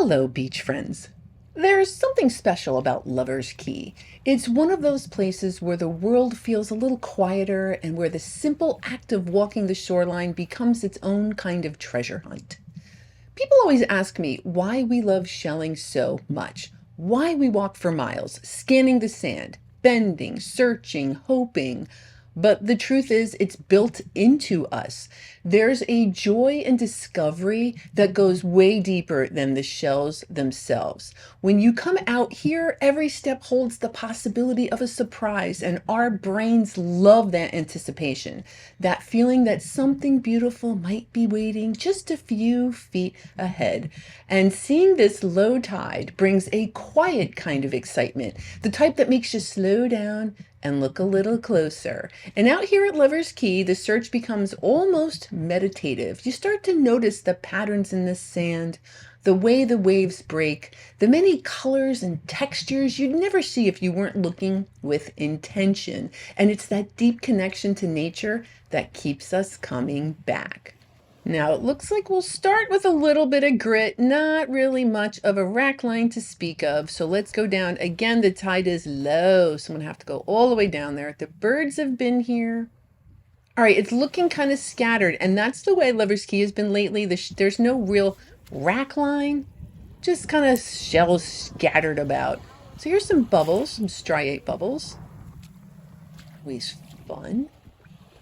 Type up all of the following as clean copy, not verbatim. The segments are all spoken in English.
Hello, beach friends. There's something special about Lover's Key. It's one of those places where the world feels a little quieter and where the simple act of walking the shoreline becomes its own kind of treasure hunt. People always ask me why we love shelling so much, why we walk for miles, scanning the sand, bending, searching, hoping. But the truth is, it's built into us. There's a joy and discovery that goes way deeper than the shells themselves. When you come out here, every step holds the possibility of a surprise, and our brains love that anticipation, that feeling that something beautiful might be waiting just a few feet ahead. And seeing this low tide brings a quiet kind of excitement, the type that makes you slow down and look a little closer. And out here at Lover's Key, the search becomes almost meditative. You start to notice the patterns in the sand, the way the waves break, the many colors and textures you'd never see if you weren't looking with intention. And it's that deep connection to nature that keeps us coming back. Now it looks like we'll start with a little bit of grit, not really much of a rack line to speak of. So let's go down. Again, the tide is low, so I'm gonna have to go all the way down there. The birds have been here. All right, it's looking kind of scattered, and that's the way Lover's Key has been lately. There's no real rack line, just kind of shells scattered about. So here's some bubbles, some striate bubbles. Always fun.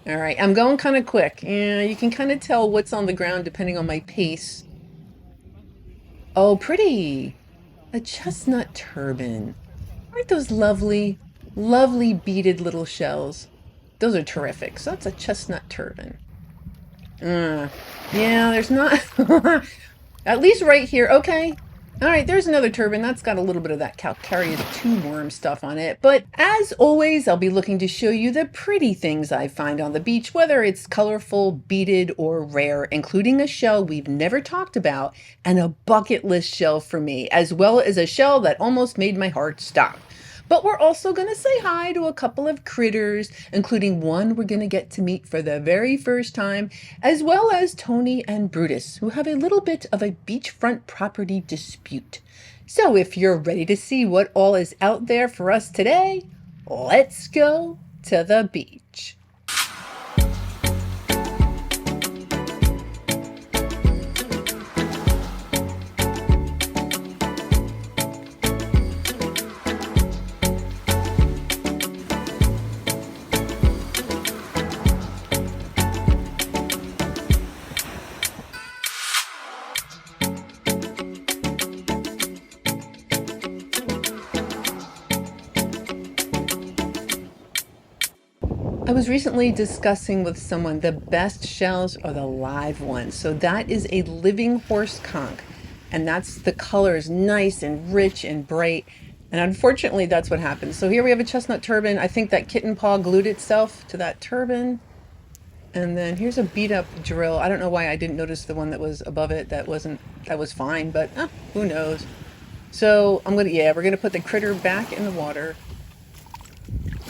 All right, I'm going kind of quick. Yeah, you can kind of tell what's on the ground depending on my pace. Oh, pretty. A chestnut turban. Aren't those lovely, lovely beaded little shells? Those are terrific. So that's a chestnut turban. Yeah, there's not... At least right here. Okay. All right, there's another turban. That's got a little bit of that calcareous tube worm stuff on it. But as always, I'll be looking to show you the pretty things I find on the beach, whether it's colorful, beaded, or rare, including a shell we've never talked about and a bucket list shell for me, as well as a shell that almost made my heart stop. But we're also going to say hi to a couple of critters, including one we're going to get to meet for the very first time, as well as Tony and Brutus, who have a little bit of a beachfront property dispute. So if you're ready to see what all is out there for us today, let's go to the beach. I was recently discussing with someone the best shells are the live ones. So that is a living horse conch, and that's the color is nice and rich and bright. And unfortunately, that's what happened. So here we have a chestnut turban. I think that kitten paw glued itself to that turban. And then here's a beat up drill. I don't know why I didn't notice the one that was above it. That was fine, but who knows? So we're gonna put the critter back in the water,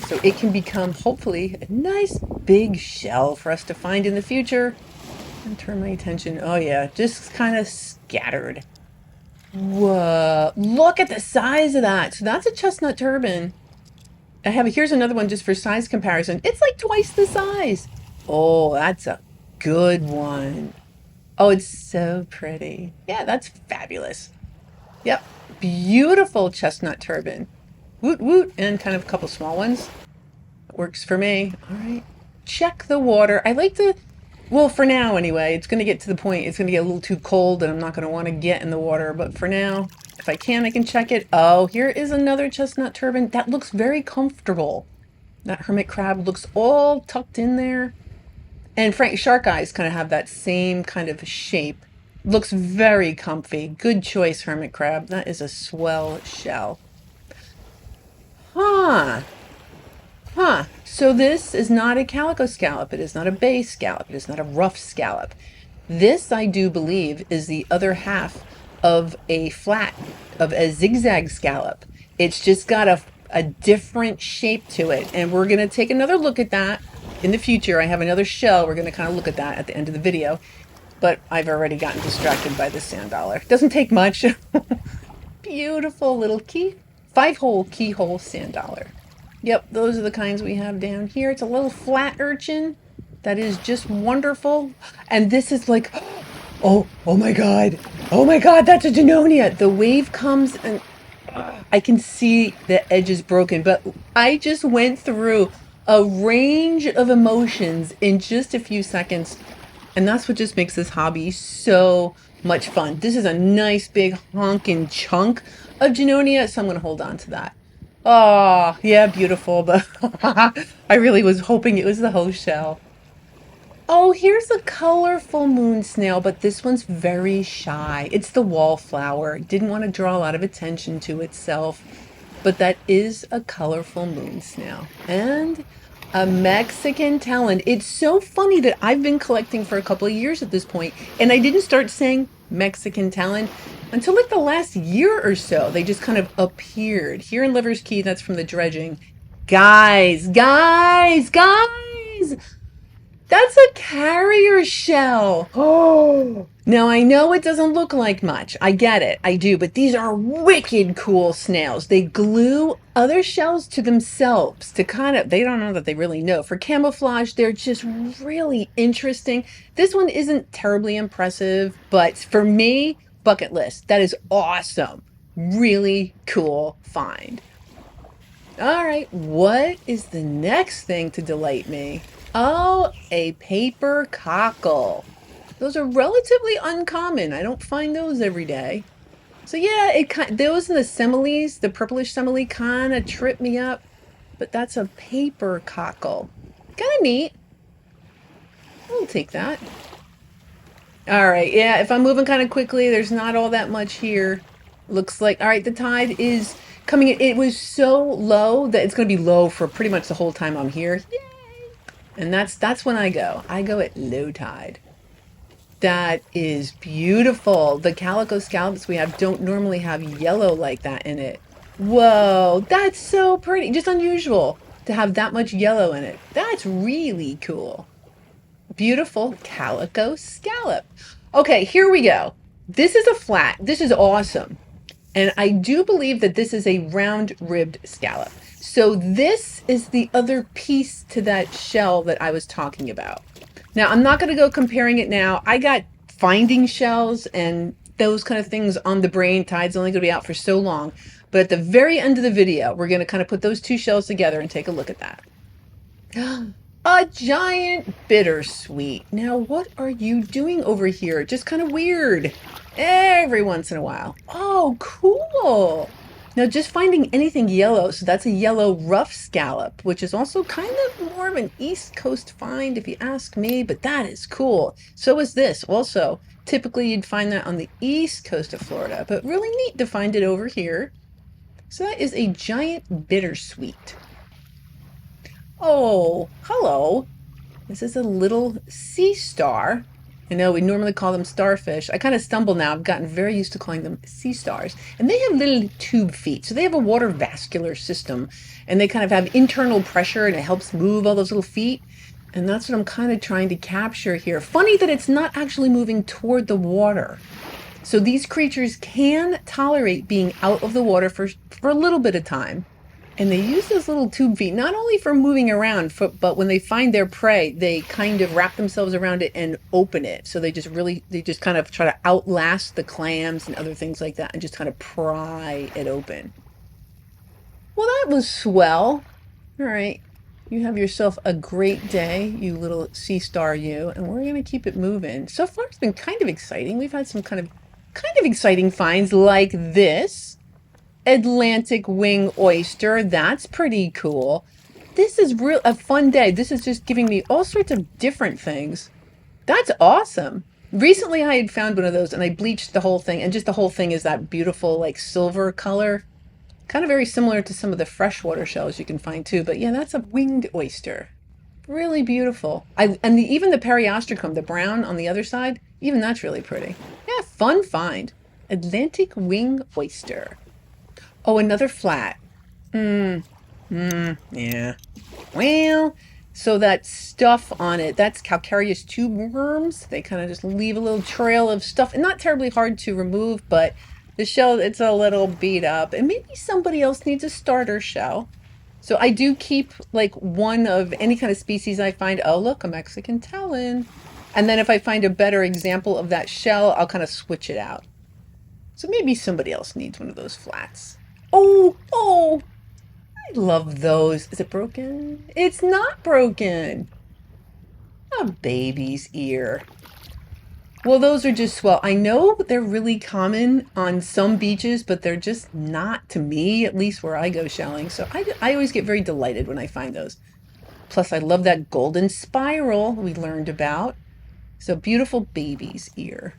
so it can become, hopefully, a nice big shell for us to find in the future. And turn my attention. Oh yeah, just kind of scattered. Whoa, look at the size of that. So that's a chestnut turban. Here's another one just for size comparison. It's like twice the size. Oh, that's a good one. Oh, it's so pretty. Yeah, that's fabulous. Yep, beautiful chestnut turban. Woot woot, and kind of a couple small ones. Works for me. All right. Check the water. I like to, well, for now anyway, it's going to get to the point, it's going to get a little too cold and I'm not going to want to get in the water. But for now, if I can check it. Oh, here is another chestnut turban. That looks very comfortable. That hermit crab looks all tucked in there. And shark eyes kind of have that same kind of shape. Looks very comfy. Good choice, hermit crab. That is a swell shell. So this is not a calico scallop. It is not a bay scallop. It is not a rough scallop. This, I do believe, is the other half of a zigzag scallop. It's just got a different shape to it. And we're going to take another look at that in the future. I have another shell. We're going to kind of look at that at the end of the video. but I've already gotten distracted by the sand dollar. Doesn't take much. Beautiful little key. 5-hole keyhole sand dollar. Yep, those are the kinds we have down here. It's a little flat urchin that is just wonderful. And this is like, oh my God. Oh my God, that's a Denonia. The wave comes and I can see the edge is broken, but I just went through a range of emotions in just a few seconds. And that's what just makes this hobby so much fun. This is a nice big honking chunk of Denonia, so I'm going to hold on to that. Oh, yeah, beautiful. But I really was hoping it was the whole shell. Oh, here's a colorful moon snail, but this one's very shy. It's the wallflower. Didn't want to draw a lot of attention to itself, but that is a colorful moon snail. And a Mexican talon. It's so funny that I've been collecting for a couple of years at this point, and I didn't start saying Mexican talon until like the last year or so. They just kind of appeared. Here in Liver's Key, that's from the dredging. Guys, guys, guys! That's a carrier shell. Oh. Now I know it doesn't look like much. I get it. I do. But these are wicked cool snails. They glue other shells to themselves to kind of, they don't know that they really know. For camouflage, they're just really interesting. This one isn't terribly impressive, but for me, bucket list. That is awesome. Really cool find. All right, what is the next thing to delight me? Oh, a paper cockle. Those are relatively uncommon. I don't find those every day. So yeah, those and the similes, the purplish simile kind of trip me up, but that's a paper cockle. Kind of neat. I'll take that. All right, yeah, if I'm moving kind of quickly, there's not all that much here. Looks like, all right, the tide is coming in. It was so low that it's going to be low for pretty much the whole time I'm here. Yay! And that's when I go. I go at low tide. That is beautiful. The calico scallops we have don't normally have yellow like that in it. Whoa, that's so pretty. Just unusual to have that much yellow in it. That's really cool. Beautiful calico scallop. Okay, here we go. This is a flat. This is awesome. And I do believe that this is a round-ribbed scallop. So this is the other piece to that shell that I was talking about. Now, I'm not going to go comparing it now. I got finding shells and those kind of things on the brain. Tide's only going to be out for so long. But at the very end of the video, we're going to kind of put those two shells together and take a look at that. A giant bittersweet. Now, what are you doing over here? Just kind of weird. Every once in a while. Oh, cool. Now, just finding anything yellow. So that's a yellow rough scallop, which is also kind of more of an East Coast find, if you ask me. But that is cool. So is this. Also, typically you'd find that on the East Coast of Florida, but really neat to find it over here. So that is a giant bittersweet. Oh, hello. This is a little sea star. I know we normally call them starfish. I kind of stumble now. I've gotten very used to calling them sea stars. And they have little tube feet. So they have a water vascular system. And they kind of have internal pressure and it helps move all those little feet. And that's what I'm kind of trying to capture here. Funny that it's not actually moving toward the water. So these creatures can tolerate being out of the water for a little bit of time. And they use those little tube feet, not only for moving around, but when they find their prey, they kind of wrap themselves around it and open it. So they just kind of try to outlast the clams and other things like that and just kind of pry it open. Well, that was swell. All right. You have yourself a great day, you little sea star you, and we're going to keep it moving. So far, it's been kind of exciting. We've had some kind of exciting finds like this. Atlantic wing oyster. That's pretty cool. This is a fun day. This is just giving me all sorts of different things. That's awesome. Recently I had found one of those and I bleached the whole thing, and just the whole thing is that beautiful like silver color. Kind of very similar to some of the freshwater shells you can find too, but yeah, that's a winged oyster. Really beautiful. Even the periostracum, the brown on the other side, even that's really pretty. Yeah, fun find. Atlantic wing oyster. Oh, another flat. Yeah. Well, So that stuff on it, that's calcareous tube worms. They kind of just leave a little trail of stuff, and not terribly hard to remove, but the shell, it's a little beat up, and maybe somebody else needs a starter shell. So I do keep like one of any kind of species I find. Oh, look, a Mexican talon. And then if I find a better example of that shell, I'll kind of switch it out. So maybe somebody else needs one of those flats. Oh, I love those. Is it broken? It's not broken. A baby's ear. Well, those are just swell. I know they're really common on some beaches, but they're just not to me, at least where I go shelling. So I always get very delighted when I find those. Plus, I love that golden spiral we learned about. So beautiful baby's ear.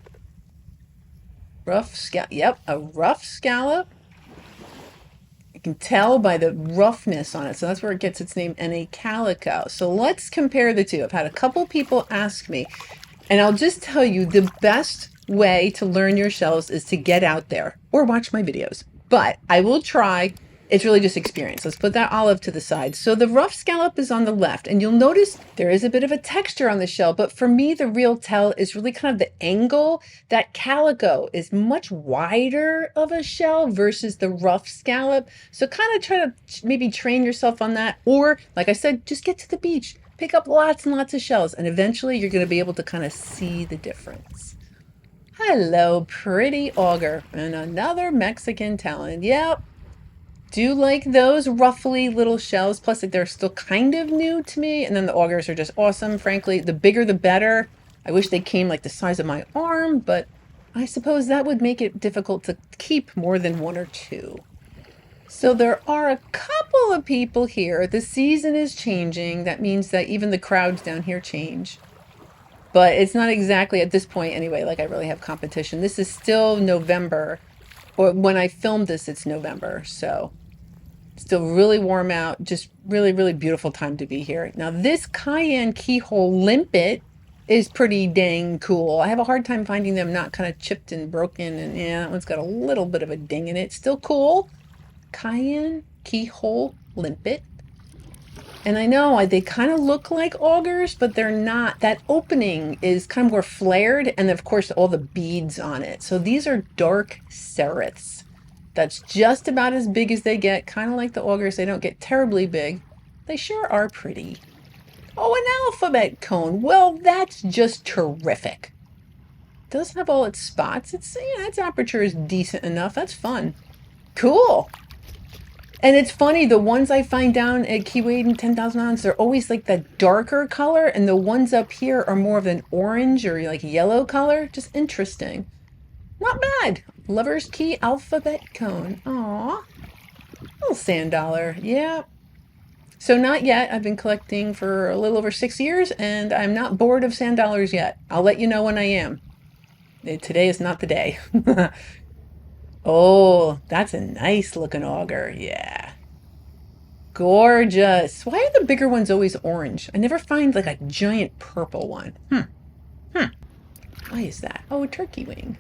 Rough scallop. Yep, a rough scallop. You can tell by the roughness on it. So that's where it gets its name, and a calico. So let's compare the two. I've had a couple people ask me, and I'll just tell you the best way to learn your shells is to get out there or watch my videos. But I will try. It's really just experience. Let's put that olive to the side. So the rough scallop is on the left, and you'll notice there is a bit of a texture on the shell, but for me, the real tell is really kind of the angle. That calico is much wider of a shell versus the rough scallop. So kind of try to maybe train yourself on that. Or like I said, just get to the beach, pick up lots and lots of shells, and eventually you're going to be able to kind of see the difference. Hello, pretty auger, and another Mexican talon. Yep. Do like those roughly little shells, plus like they're still kind of new to me, and then the augers are just awesome. Frankly, the bigger the better. I wish they came like the size of my arm, but I suppose that would make it difficult to keep more than one or two. So there are a couple of people here. The season is changing. That means that even the crowds down here change. But it's not exactly at this point anyway, like I really have competition. This is still November. Or when I filmed this, it's November, so still really warm out. Just really, really beautiful time to be here. Now, this cayenne keyhole limpet is pretty dang cool. I have a hard time finding them not kind of chipped and broken, and yeah, that one's got a little bit of a ding in it. Still cool. Cayenne keyhole limpet. And I know they kind of look like augers, but they're not. That opening is kind of more flared, and of course all the beads on it. So these are dark serifs. That's just about as big as they get, kind of like the augers. They don't get terribly big. They sure are pretty. Oh, an alphabet cone. Well, that's just terrific. Doesn't have all its spots. Its aperture is decent enough. That's fun. Cool. And it's funny, the ones I find down at Keywade and 10,000 Islands, they're always like that darker color, and the ones up here are more of an orange or like yellow color. Just interesting. Not bad. Lover's Key alphabet cone. Aw. Little sand dollar. Yeah. So not yet. I've been collecting for a little over 6 years, and I'm not bored of sand dollars yet. I'll let you know when I am. Today is not the day. Oh, that's a nice looking auger. Yeah. Gorgeous. Why are the bigger ones always orange? I never find like a giant purple one. Why is that? Oh, a turkey wing.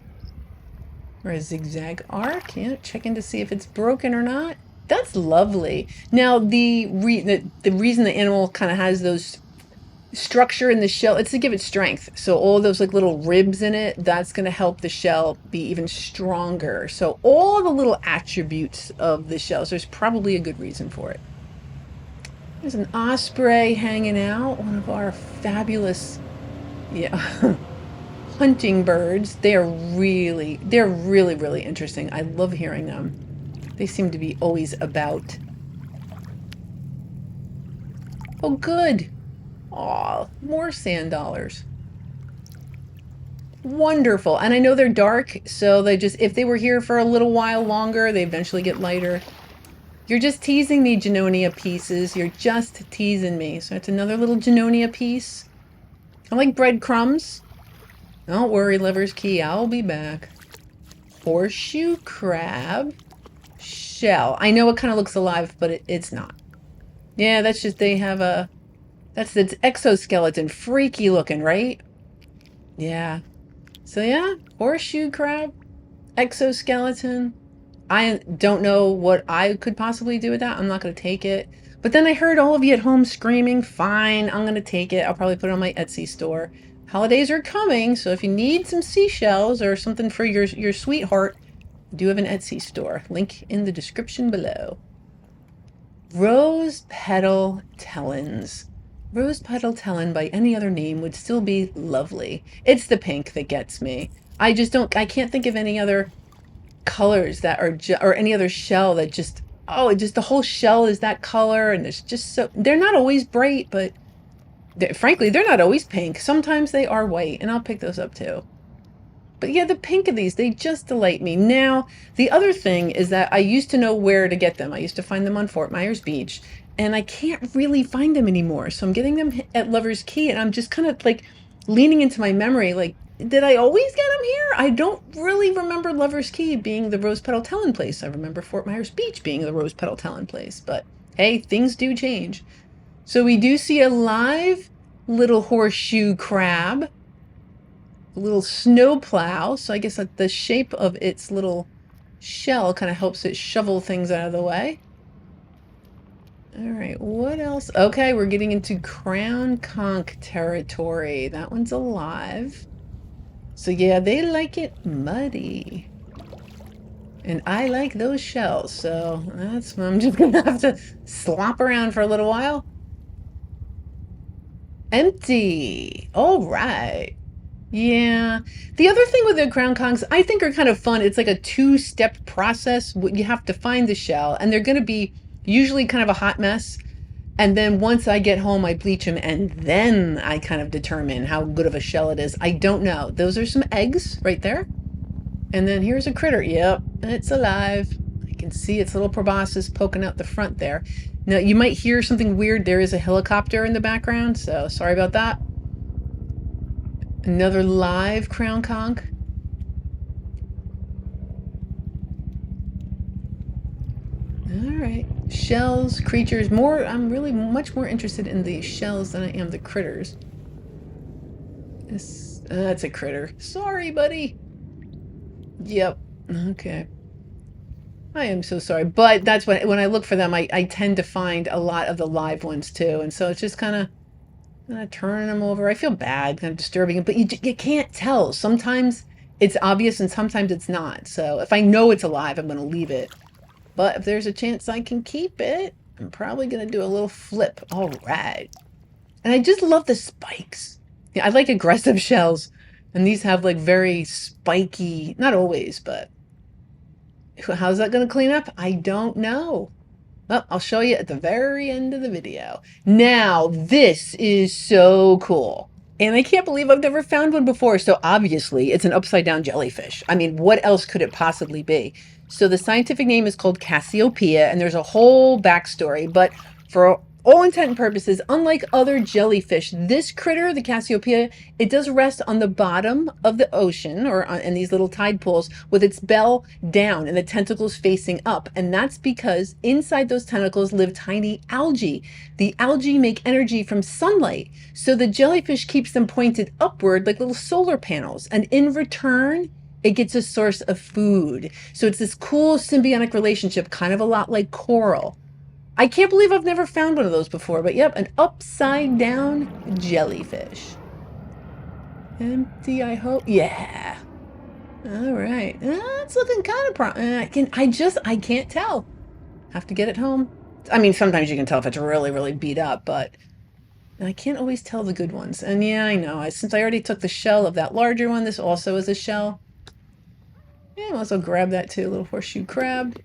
Or a zigzag arc. Yeah, checking to see if it's broken or not. That's lovely. Now, the reason the animal kind of has those structure in the shell, it's to give it strength. So all those like little ribs in it, that's going to help the shell be even stronger. So all the little attributes of the shells, there's probably a good reason for it. There's an osprey hanging out, one of our fabulous hunting birds. They're really, really interesting. I love hearing them. They seem to be always about. Oh, good. Aw, more sand dollars. Wonderful. And I know they're dark, so they just, if they were here for a little while longer, they eventually get lighter. You're just teasing me, Genonia pieces. You're just teasing me. So it's another little Genonia piece. I like breadcrumbs. Don't worry, Lover's Key. I'll be back. Horseshoe crab. Shell. I know it kind of looks alive, but it's not. Yeah, that's just, they have a... That's its exoskeleton. Freaky looking, right? Yeah. So yeah, horseshoe crab, exoskeleton. I don't know what I could possibly do with that. I'm not going to take it. But then I heard all of you at home screaming, fine, I'm going to take it. I'll probably put it on my Etsy store. Holidays are coming, so if you need some seashells or something for your sweetheart, I do have an Etsy store. Link in the description below. Rose petal talons. Rose petal talon by any other name would still be lovely. It's the pink that gets me. I can't think of any other colors that are or any other shell that just, oh, it just, the whole shell is that color, and it's just so, they're not always bright, but frankly, they're not always pink. Sometimes they are white, and I'll pick those up too. But yeah, the pink of these, they just delight me. Now, the other thing is that I used to know where to get them. I used to find them on Fort Myers Beach, and I can't really find them anymore. So I'm getting them at Lover's Key, and I'm just kind of like leaning into my memory, like, did I always get them here? I don't really remember Lover's Key being the Rose Petal Talon place. I remember Fort Myers Beach being the Rose Petal Talon place, but hey, things do change. So we do see a live little horseshoe crab, a little snowplow. So I guess that the shape of its little shell kind of helps it shovel things out of the way. All right, what else? Okay, we're getting into crown conch territory. That one's alive. So yeah, they like it muddy. And I like those shells, so that's what I'm just gonna have to slop around for a little while. Empty. All right. Yeah. The other thing with the crown conchs, I think, are kind of fun. It's like a two-step process. You have to find the shell, and they're going to be usually kind of a hot mess. And then once I get home, I bleach them, and then I kind of determine how good of a shell it is. I don't know. Those are some eggs right there. And then here's a critter. Yep, it's alive. I can see its little proboscis poking out the front there. Now, you might hear something weird. There is a helicopter in the background, so sorry about that. Another live crown conch. All right. Shells, creatures, more. I'm really much more interested in the shells than I am the critters. That's a critter. Sorry, buddy. Yep. Okay. I am so sorry. But that's when I look for them, I tend to find a lot of the live ones too. And so it's just kind of turning them over. I feel bad, kind of disturbing it, but you can't tell. Sometimes it's obvious and sometimes it's not. So if I know it's alive, I'm going to leave it. But if there's a chance I can keep it, I'm probably going to do a little flip. All right. And I just love the spikes. Yeah, I like aggressive shells. And these have like very spiky, not always, but how's that going to clean up? I don't know. Well, I'll show you at the very end of the video. Now, this is so cool. And I can't believe I've never found one before. So obviously, it's an upside down jellyfish. I mean, what else could it possibly be? So the scientific name is called Cassiopeia, and there's a whole backstory. But for all intent and purposes, unlike other jellyfish, this critter, the Cassiopeia, it does rest on the bottom of the ocean or in these little tide pools with its bell down and the tentacles facing up. And that's because inside those tentacles live tiny algae. The algae make energy from sunlight. So the jellyfish keeps them pointed upward like little solar panels. And in return, it gets a source of food. So it's this cool symbiotic relationship, kind of a lot like coral. I can't believe I've never found one of those before, but yep, an upside down jellyfish. Empty, I hope. Yeah. All right. It's looking kind of I can't tell. Have to get it home. I mean, sometimes you can tell if it's really, really beat up, but I can't always tell the good ones. And yeah, I know. Since I already took the shell of that larger one, this also is a shell. Yeah, I'll also grab that too, a little horseshoe crab.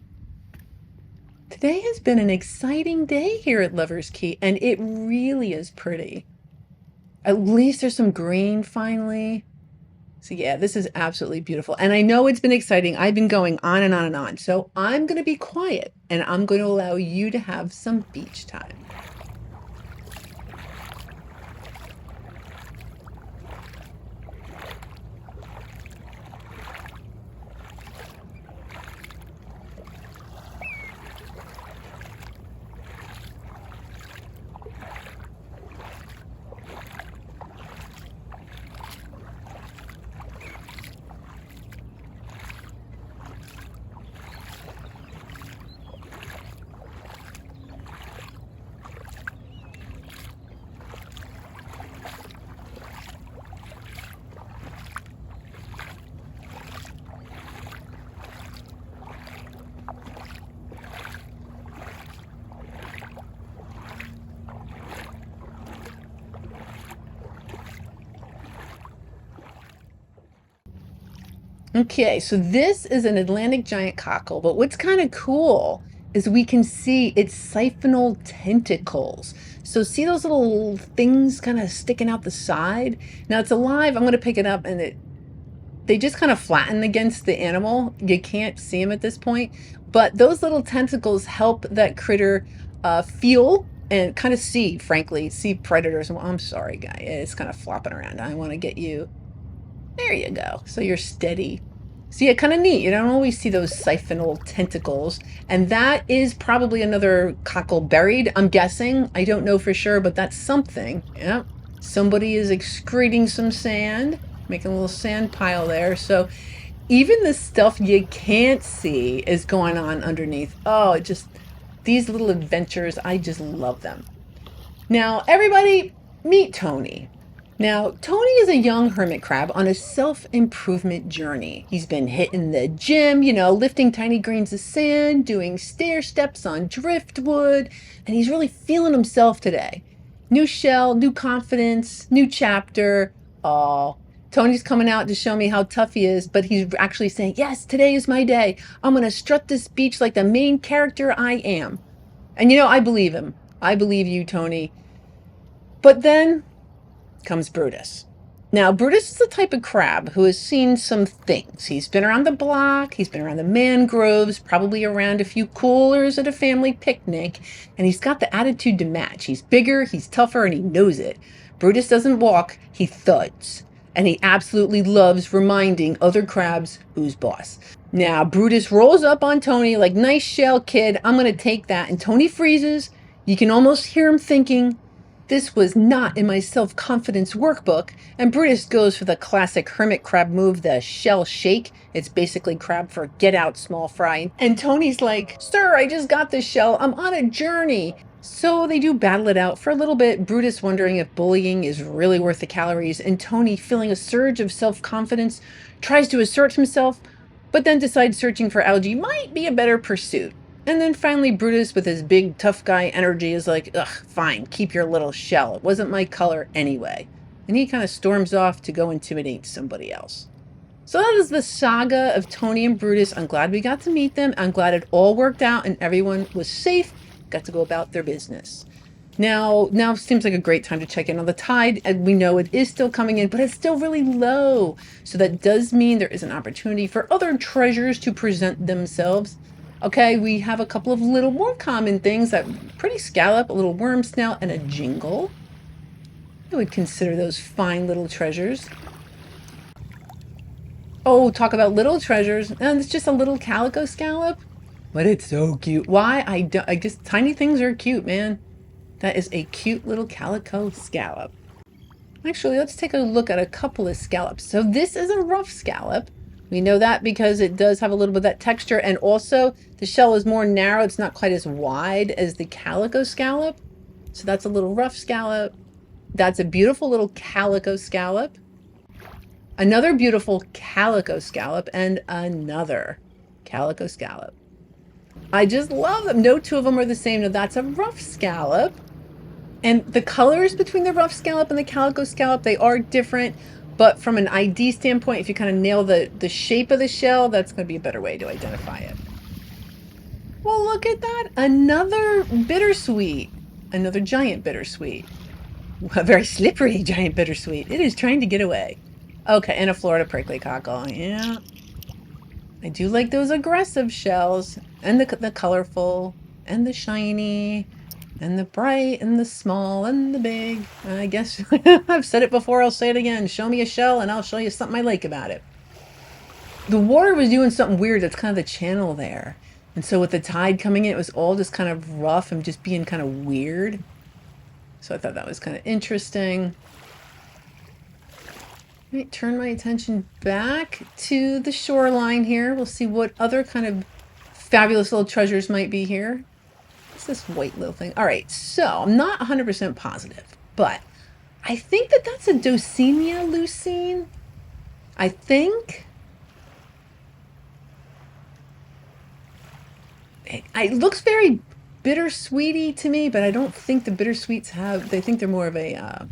Today has been an exciting day here at Lover's Key, and it really is pretty. At least there's some green finally. So yeah, this is absolutely beautiful. And I know it's been exciting. I've been going on and on and on. So I'm going to be quiet, and I'm going to allow you to have some beach time. Okay, so this is an Atlantic giant cockle, but what's kind of cool is we can see its siphonal tentacles. So see those little things kind of sticking out the side? Now it's alive. I'm going to pick it up and they just kind of flatten against the animal. You can't see them at this point, but those little tentacles help that critter feel and kind of see, frankly, see predators. Well, I'm sorry, guy. It's kind of flopping around. I want to get you. There you go. So you're steady. See, yeah, kind of neat. You don't always see those siphonal tentacles. And that is probably another cockle buried, I'm guessing. I don't know for sure, but that's something. Yeah. Somebody is excreting some sand, making a little sand pile there. So even the stuff you can't see is going on underneath. Oh, it just, these little adventures, I just love them. Now, everybody, meet Tony. Now, Tony is a young hermit crab on a self-improvement journey. He's been hitting the gym, lifting tiny grains of sand, doing stair steps on driftwood, and he's really feeling himself today. New shell, new confidence, new chapter. Oh, Tony's coming out to show me how tough he is, but he's actually saying, yes, today is my day. I'm going to strut this beach like the main character I am. And I believe him. I believe you, Tony. But then comes Brutus. Now, Brutus is the type of crab who has seen some things. He's been around the block, he's been around the mangroves, probably around a few coolers at a family picnic, and he's got the attitude to match. He's bigger, he's tougher, and he knows it. Brutus doesn't walk, he thuds. And he absolutely loves reminding other crabs who's boss. Now, Brutus rolls up on Tony like, nice shell, kid, I'm going to take that. And Tony freezes. You can almost hear him thinking, this was not in my self-confidence workbook, and Brutus goes for the classic hermit crab move, the shell shake. It's basically crab for get out, small fry. And Tony's like, sir, I just got this shell. I'm on a journey. So they do battle it out for a little bit, Brutus wondering if bullying is really worth the calories, and Tony, feeling a surge of self-confidence, tries to assert himself, but then decides searching for algae might be a better pursuit. And then finally Brutus, with his big tough guy energy, is like, ugh, fine, keep your little shell. It wasn't my color anyway. And he kind of storms off to go intimidate somebody else. So that is the saga of Tony and Brutus. I'm glad we got to meet them. I'm glad it all worked out and everyone was safe, got to go about their business. Now seems like a great time to check in on the tide. And we know it is still coming in, but it's still really low. So that does mean there is an opportunity for other treasures to present themselves. Okay, we have a couple of little more common things that pretty scallop, a little worm snout, and a jingle. I would consider those fine little treasures. Oh, talk about little treasures. And it's just a little calico scallop. But it's so cute. Why? I guess tiny things are cute, man. That is a cute little calico scallop. Actually, let's take a look at a couple of scallops. So this is a rough scallop. We know that because it does have a little bit of that texture, and also the shell is more narrow. It's not quite as wide as the calico scallop. So that's a little rough scallop. That's a beautiful little calico scallop. Another beautiful calico scallop, and another calico scallop. I just love them. No two of them are the same. Now that's a rough scallop. And the colors between the rough scallop and the calico scallop, they are different. But from an ID standpoint, if you kind of nail the shape of the shell, that's going to be a better way to identify it. Well, look at that. Another bittersweet. Another giant bittersweet. A very slippery giant bittersweet. It is trying to get away. Okay, and a Florida prickly cockle. Yeah. I do like those aggressive shells. And the colorful. And the shiny. And the bright, and the small, and the big. I guess I've said it before, I'll say it again. Show me a shell, and I'll show you something I like about it. The water was doing something weird. That's kind of the channel there. And so with the tide coming in, it was all just kind of rough and just being kind of weird. So I thought that was kind of interesting. Let me turn my attention back to the shoreline here. We'll see what other kind of fabulous little treasures might be here. This white little thing. All right, so I'm not 100% positive, but I think that's a Dosenia leucine. I think. It looks very bittersweety to me, but I don't think the bittersweets have. They think they're more of a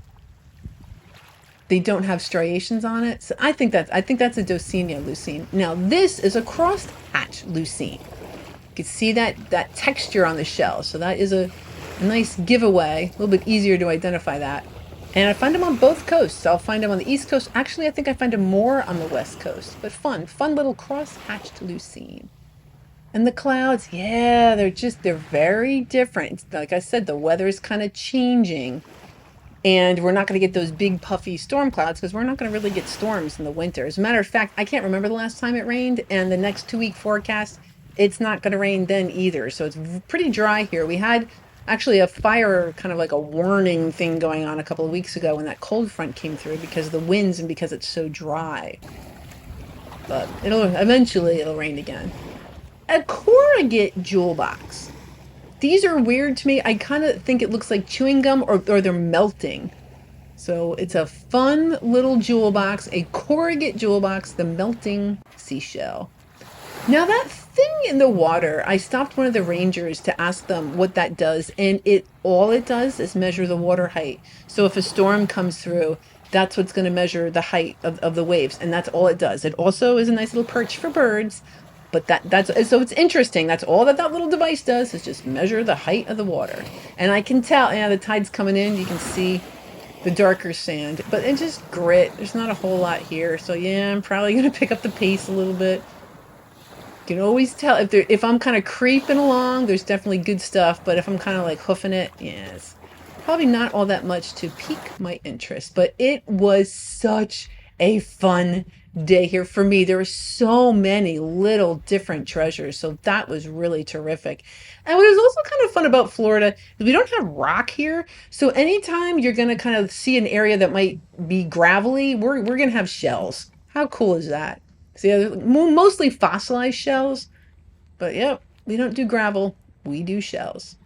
They don't have striations on it. So I think that's a Dosenia lucine. Now this is a crosshatch lucine. You can see that texture on the shell. So that is a nice giveaway. A little bit easier to identify that. And I find them on both coasts. I'll find them on the East Coast. Actually, I think I find them more on the West Coast. But fun little cross-hatched lucine. And the clouds, yeah, they're very different. Like I said, the weather is kind of changing. And we're not going to get those big puffy storm clouds because we're not going to really get storms in the winter. As a matter of fact, I can't remember the last time it rained, and the next 2-week forecast, it's not going to rain then either. So it's pretty dry here. We had actually a fire, kind of like a warning thing going on a couple of weeks ago when that cold front came through because of the winds and because it's so dry. But eventually it'll rain again. A corrugate jewel box. These are weird to me. I kind of think it looks like chewing gum or they're melting. So it's a fun little jewel box, a corrugate jewel box, the melting seashell. Now that thing in the water, I stopped one of the rangers to ask them what that does, and all it does is measure the water height. So if a storm comes through, that's what's going to measure the height of the waves, and that's all it does. It also is a nice little perch for birds, but so it's interesting. That's all that little device does is just measure the height of the water. And I can tell, the tide's coming in. You can see the darker sand, but it's just grit. There's not a whole lot here, so yeah, I'm probably going to pick up the pace a little bit. You can always tell if I'm kind of creeping along, there's definitely good stuff, but if I'm kind of like hoofing it, yeah, it's probably not all that much to pique my interest. But it was such a fun day here for me. There were so many little different treasures, so that was really terrific. And what was also kind of fun about Florida is we don't have rock here, so anytime you're going to kind of see an area that might be gravelly, we're going to have shells. How cool is that? See, mostly fossilized shells, but yep, we don't do gravel, we do shells.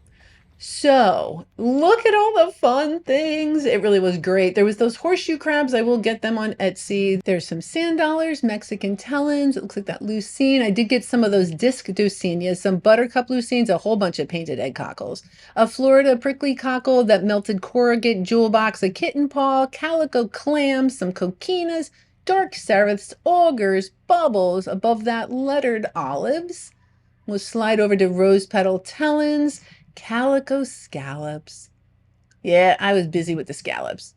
So look at all the fun things. It really was great. There was those horseshoe crabs. I will get them on Etsy. There's some sand dollars, Mexican talons. It looks like that lucine. I did get some of those disc dosenias, some buttercup lucines, a whole bunch of painted egg cockles, a Florida prickly cockle, that melted corrugate jewel box, a kitten paw, calico clams, some coquinas, dark serifs, augurs, bubbles, above that lettered olives. We'll slide over to rose petal talons, calico scallops. Yeah, I was busy with the scallops.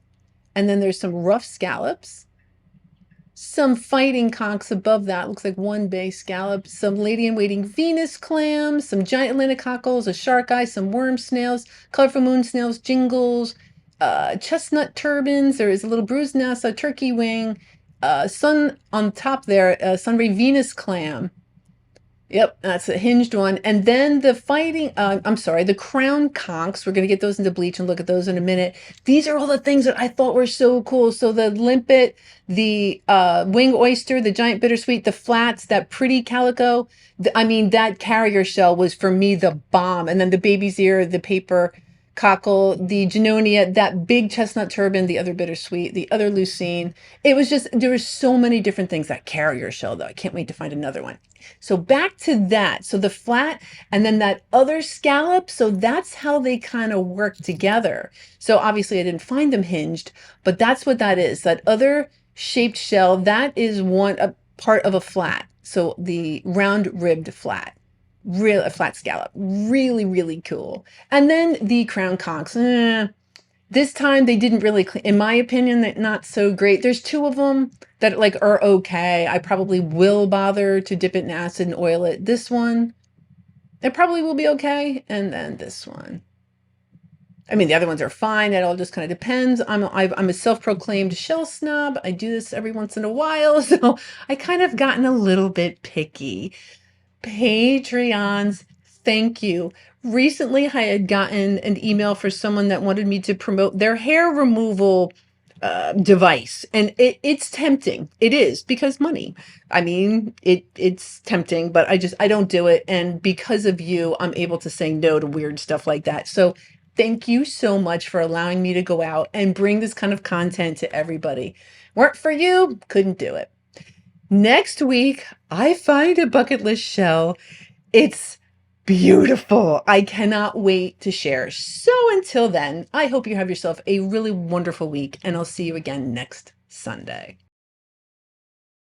And then there's some rough scallops, some fighting conchs above that. Looks like one bay scallop, some lady-in-waiting Venus clams, some giant Atlantic cockles, a shark eye, some worm snails, colorful moon snails, jingles, chestnut turbans. There is a little bruised nassa, turkey wing, sun on top there, sunray Venus clam. Yep, that's a hinged one. And then the the crown conchs, we're going to get those into bleach and look at those in a minute. These are all the things that I thought were so cool. So the limpet, the wing oyster, the giant bittersweet, the flats, that pretty calico. That carrier shell was for me the bomb. And then the baby's ear, the paper cockle, the Genonia, that big chestnut turban, the other bittersweet, the other lucine. It was just, there were so many different things. That carrier shell, though, I can't wait to find another one. So back to that. So the flat and then that other scallop. So that's how they kind of work together. So obviously I didn't find them hinged, but that's what that is. That other shaped shell, that is a part of a flat. So the round ribbed flat. A flat scallop, really, really cool. And then the crown conchs. This time they didn't really, in my opinion, they're not so great. There's two of them that are okay. I probably will bother to dip it in acid and oil it. This one, it probably will be okay. And then this one. The other ones are fine. It all just kind of depends. I'm a self-proclaimed shell snob. I do this every once in a while. So I kind of gotten a little bit picky. Patreons, thank you. Recently, I had gotten an email for someone that wanted me to promote their hair removal device, and it's tempting. It is, because money. It's tempting, but I don't do it, and because of you, I'm able to say no to weird stuff like that. So thank you so much for allowing me to go out and bring this kind of content to everybody. Weren't for you, couldn't do it. Next week, I find a bucket list shell. It's beautiful. I cannot wait to share. So until then, I hope you have yourself a really wonderful week, and I'll see you again next Sunday.